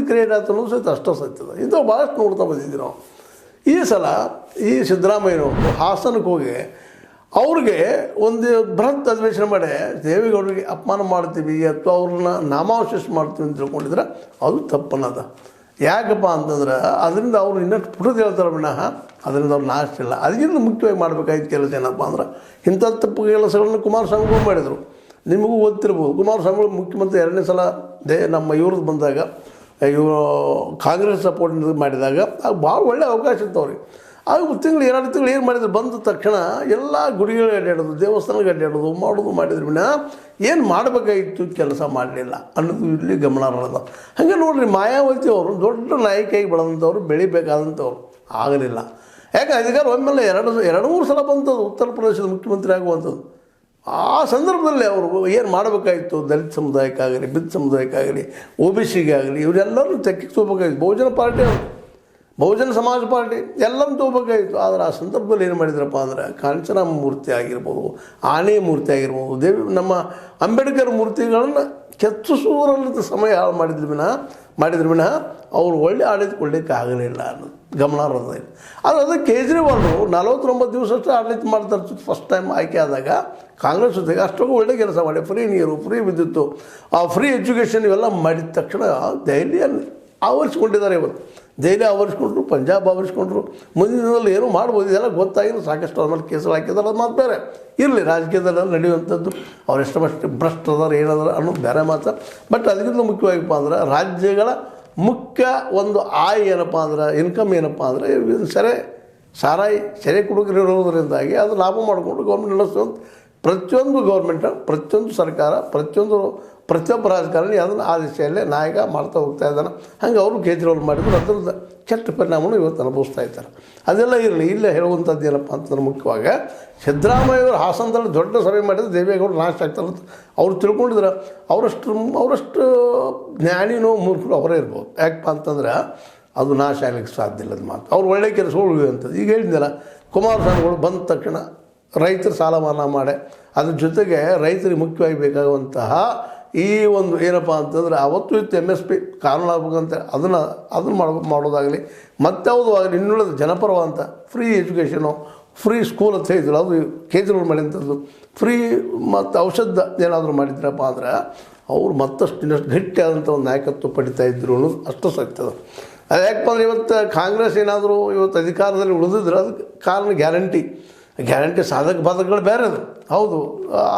Create ಆಯ್ತು ಅನ್ನೋದು ಸಹಿತ ಅಷ್ಟೇ ಸತ್ಯದ. ಇಂಥವು ಭಾಳಷ್ಟು ನೋಡ್ತಾ ಬಂದಿದ್ದೀವಿ ನಾವು. ಈ ಸಲ ಈ ಸಿದ್ದರಾಮಯ್ಯನವರು ಹಾಸನಕ್ಕೆ ಹೋಗಿ ಅವ್ರಿಗೆ ಒಂದು ಬೃಹತ್ ಅಧಿವೇಶನ ಮಾಡಿ ದೇವೇಗೌಡರಿಗೆ ಅಪಮಾನ ಮಾಡ್ತೀವಿ ಅಥವಾ ಅವ್ರನ್ನ ನಾಮಾವಶೇಷ ಮಾಡ್ತೀವಿ ಅಂತ ತಿಳ್ಕೊಂಡಿದ್ರೆ ಅದು ತಪ್ಪನ್ನದ. ಯಾಕಪ್ಪ ಅಂತಂದ್ರೆ ಅದರಿಂದ ಅವರು ಇನ್ನಷ್ಟು ಪುಟದ ಹೇಳ್ತಾರೆ ವಿನಃ ಅದರಿಂದ ಅವ್ರು ನಾಶ ಇಲ್ಲ. ಅದಕ್ಕಿಂತ ಮುಖ್ಯವಾಗಿ ಮಾಡಬೇಕಾಗಿದ್ದ ಕೆಲಸ ಏನಪ್ಪ ಅಂದ್ರೆ ಇಂಥ ತಪ್ಪು ಕೆಲಸಗಳನ್ನು ಕುಮಾರಸ್ವಾಮಿಗಳು ಮಾಡಿದರು. ನಿಮಗೂ ಗೊತ್ತಿರ್ಬೋದು, ಕುಮಾರಸ್ವಾಮಿಗಳು ಮುಖ್ಯಮಂತ್ರಿ 2ನೇ ಸಲ ನಮ್ಮ ಇವ್ರದ್ದು ಬಂದಾಗ ಇವರು ಕಾಂಗ್ರೆಸ್ ಸಪೋರ್ಟ್ ಮಾಡಿದಾಗ ಆಗ ಭಾಳ ಒಳ್ಳೆಯ ಅವಕಾಶ ಇತ್ತು ಅವ್ರಿಗೆ. ಆಗ 2 ತಿಂಗಳು ಏನು ಮಾಡಿದ್ರು, ಬಂದ ತಕ್ಷಣ ಎಲ್ಲ ಗುಡಿಗಳು ಅಡ್ಡಾಡೋದು, ದೇವಸ್ಥಾನಕ್ಕೆ ಅಡ್ಡಾಡೋದು ಮಾಡಿದ್ರು ವಿನಃ ಏನು ಮಾಡಬೇಕಾಗಿತ್ತು ಕೆಲಸ ಮಾಡಲಿಲ್ಲ ಅನ್ನೋದು ಇಲ್ಲಿ ಗಮನಾರ್ಹದ. ಹಾಗೆ ನೋಡಿರಿ, ಮಾಯಾವತಿ ಅವರು ದೊಡ್ಡ ನಾಯಕಿಯಾಗಿ ಬೆಳೆದಂಥವ್ರು, ಬೆಳಿಬೇಕಾದಂಥವ್ರು ಆಗಲಿಲ್ಲ. ಯಾಕೆ ಅಧಿಕಾರ ಒಮ್ಮೆಲೆ 2-3 ಸಲ ಬಂತದ್ದು ಉತ್ತರ ಪ್ರದೇಶದ ಮುಖ್ಯಮಂತ್ರಿ ಆಗುವಂಥದ್ದು. ಆ ಸಂದರ್ಭದಲ್ಲಿ ಅವರು ಏನು ಮಾಡಬೇಕಾಗಿತ್ತು, ದಲಿತ ಸಮುದಾಯಕ್ಕಾಗಲಿ, ಬಿದ್ದ ಸಮುದಾಯಕ್ಕಾಗಲಿ, OBCಗೆ ಆಗಲಿ ಇವರೆಲ್ಲರೂ ತೆಕ್ಕಿಗೆ ತೊಗೋಬೇಕಾಗಿತ್ತು. ಬಹುಜನ ಸಮಾಜ ಪಾರ್ಟಿ ಎಲ್ಲರೂ ತೊಗೋಬೇಕಾಗಿತ್ತು. ಆದರೆ ಆ ಸಂದರ್ಭದಲ್ಲಿ ಏನು ಮಾಡಿದ್ರಪ್ಪ ಅಂದ್ರೆ ಕಾಂಚನ ಮೂರ್ತಿ ಆಗಿರ್ಬೋದು, ಆನೆ ಮೂರ್ತಿ ಆಗಿರ್ಬೋದು, ನಮ್ಮ ಅಂಬೇಡ್ಕರ್ ಮೂರ್ತಿಗಳನ್ನು ಕೆತ್ತಿಸುವುದರಲ್ಲಿ ಸಮಯ ಹಾಳು ಮಾಡಿದ್ರು ವಿನಃ ಅವರು ಒಳ್ಳೆ ಆಡಳಿತ ಕೊಡಲಿಕ್ಕೆ ಆಗಲಿಲ್ಲ ಅನ್ನೋದು ಗಮನಾರ್ಹದ. ಆದರೆ ಅದು ಕೇಜ್ರಿವಾಲ್ರು 49 ದಿವಸ ಅಷ್ಟೇ ಆಡಳಿತ ಮಾಡ್ತಾರೆ. ಫಸ್ಟ್ ಟೈಮ್ ಆಯ್ಕೆ ಆದಾಗ ಕಾಂಗ್ರೆಸ್ ಜೊತೆಗೆ ಅಷ್ಟೊಂದು ಒಳ್ಳೆ ಕೆಲಸ ಮಾಡಿ, ಫ್ರೀ ನೀರು, ಫ್ರೀ ವಿದ್ಯುತ್ತು, ಫ್ರೀ ಎಜುಕೇಷನ್ ಇವೆಲ್ಲ ಮಾಡಿದ ತಕ್ಷಣ ದೆಹಲಿಯನ್ನು ಆವರಿಸ್ಕೊಂಡಿದ್ದಾರೆ. ಇವತ್ತು ದೆಹಲಿ ಆವರಿಸ್ಕೊಂಡ್ರು, ಪಂಜಾಬ್ ಆವರಿಸ್ಕೊಂಡ್ರು. ಮುಂದಿನ ದಿನದಲ್ಲಿ ಏನೂ ಮಾಡ್ಬೋದು. ಇದೆಲ್ಲ ಗೊತ್ತಾಗಿಲ್ಲ, ಸಾಕಷ್ಟು ಅವ್ರ ಮೇಲೆ ಕೇಸುಗಳು ಹಾಕಿದ್ದಾರೆ. ಅದು ಮಾತು ಬೇರೆ ಇರಲಿ, ರಾಜಕೀಯದಲ್ಲಿ ನಡೆಯುವಂಥದ್ದು ಅವರೆಷ್ಟು ಭ್ರಷ್ಟದಾರ ಏನದಾರ ಅನ್ನೋದು ಬೇರೆ ಮಾತು. ಬಟ್ ಅದಕ್ಕಿಂತ ಮುಖ್ಯವಾಗಿಪ್ಪ ಅಂದ್ರೆ ರಾಜ್ಯಗಳ ಮುಖ್ಯ ಒಂದು ಆಯ ಏನಪ್ಪ ಅಂದ್ರೆ, ಇನ್ಕಮ್ ಏನಪ್ಪ ಅಂದರೆ ಸಾರಾಯಿ ಸೆರೆ ಕುಡುಕರಿರೋದ್ರಿಂದಾಗಿ ಅದು ಲಾಭ ಮಾಡಿಕೊಂಡು ಗೌರ್ಮೆಂಟ್ ನಡೆಸುವಂಥ ಪ್ರತಿಯೊಂದು ಗೌರ್ಮೆಂಟು, ಪ್ರತಿಯೊಂದು ಸರ್ಕಾರ, ಪ್ರತಿಯೊಬ್ಬ ರಾಜಕಾರಣಿ ಅದನ್ನು ಆ ದಿಶೆಯಲ್ಲೇ ನಾಯಕ ಮಾಡ್ತಾ ಹೋಗ್ತಾ ಇದ್ದಾನೆ. ಹಂಗೆ ಅವರು ಕೇಜ್ರಿವಾಲ್ ಮಾಡಿದ್ರು, ಅದರದ್ದು ಕೆಟ್ಟ ಪರಿಣಾಮವನ್ನು ಇವತ್ತು ಅನುಭವಿಸ್ತಾ ಇದ್ದಾರೆ. ಅದೆಲ್ಲ ಇರಲಿ, ಇಲ್ಲೇ ಹೇಳುವಂಥದ್ದು ಏನಪ್ಪ ಅಂತಂದ್ರೆ ಮುಖ್ಯವಾಗಿ ಸಿದ್ದರಾಮಯ್ಯವರು ಹಾಸನದಲ್ಲಿ ದೊಡ್ಡ ಸಭೆ ಮಾಡಿದ್ರೆ ದೇವೇಗೌಡರು ನಾಶ ಆಗ್ತಾರೆ ಅಂತ ಅವ್ರು ತಿಳ್ಕೊಂಡಿದ್ರೆ ಅವರಷ್ಟು ಜ್ಞಾನಿನೋ ಮೂರ್ಖರು ಅವರೇ ಇರ್ಬೋದು. ಯಾಕಪ್ಪ ಅಂತಂದ್ರೆ ಅದು ನಾಶ ಆಗಲಿಕ್ಕೆ ಸಾಧ್ಯ ಇಲ್ಲದ ಮಾತು. ಅವ್ರು ಒಳ್ಳೆಯ ಕೆಲಸಗಳು ಉಳಿಯುವಂಥದ್ದು. ಈಗ ಹೇಳಿದ್ನಲ್ಲ, ಕುಮಾರಸ್ವಾಮಿಗಳು ಬಂದ ತಕ್ಷಣ ರೈತರ ಸಾಲ ಮನ್ನಾ ಮಾಡಿ ಅದ್ರ ಜೊತೆಗೆ ರೈತರಿಗೆ ಮುಖ್ಯವಾಗಿ ಬೇಕಾಗುವಂತಹ ಈ ಒಂದು ಏನಪ್ಪ ಅಂತಂದರೆ ಅವತ್ತು ಇತ್ತು MSP ಕಾನೂನು ಆಗ್ಬೇಕಂತ ಅದನ್ನು ಮಾಡೋದಾಗಲಿ, ಮತ್ತಾವುದು ಆಗಲಿ, ಇನ್ನುಳಿದ ಜನಪರವಂತ ಫ್ರೀ ಎಜುಕೇಷನು, ಫ್ರೀ ಸ್ಕೂಲ್ ಅಂತ ಹೇಳಿದ್ರು, ಅದು ಕೇಜ್ರಿವಾಲ್ ಮಾಡಿದಂಥದ್ದು. ಫ್ರೀ ಮತ್ತು ಔಷಧ ಏನಾದರೂ ಮಾಡಿದ್ರಪ್ಪ ಅಂದ್ರೆ ಅವರು ಇನ್ನಷ್ಟು ಗಟ್ಟಿಯಾದಂಥ ಒಂದು ನಾಯಕತ್ವ ಪಡಿತಾ ಇದ್ರು ಅನ್ನೋದು ಅಷ್ಟು ಸತ್ಯದ. ಅದು ಯಾಕಪ್ಪ ಅಂದ್ರೆ ಇವತ್ತು ಕಾಂಗ್ರೆಸ್ ಏನಾದರೂ ಇವತ್ತು ಅಧಿಕಾರದಲ್ಲಿ ಉಳಿದಿದ್ರೆ ಅದಕ್ಕೆ ಕಾರಣ ಗ್ಯಾರಂಟಿ ಸಾಧಕ ಬಾಧಕಗಳು ಬೇರೆ. ಅದು ಹೌದು,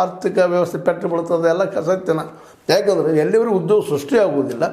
ಆರ್ಥಿಕ ವ್ಯವಸ್ಥೆ ಪೆಟ್ಟು ಬೀಳ್ತದೆ ಎಲ್ಲ ಸತ್ಯನ. ಯಾಕಂದರೆ ಎಲ್ಲಿವರೆಗೂ ಉದ್ಯೋಗ ಸೃಷ್ಟಿ ಆಗುವುದಿಲ್ಲ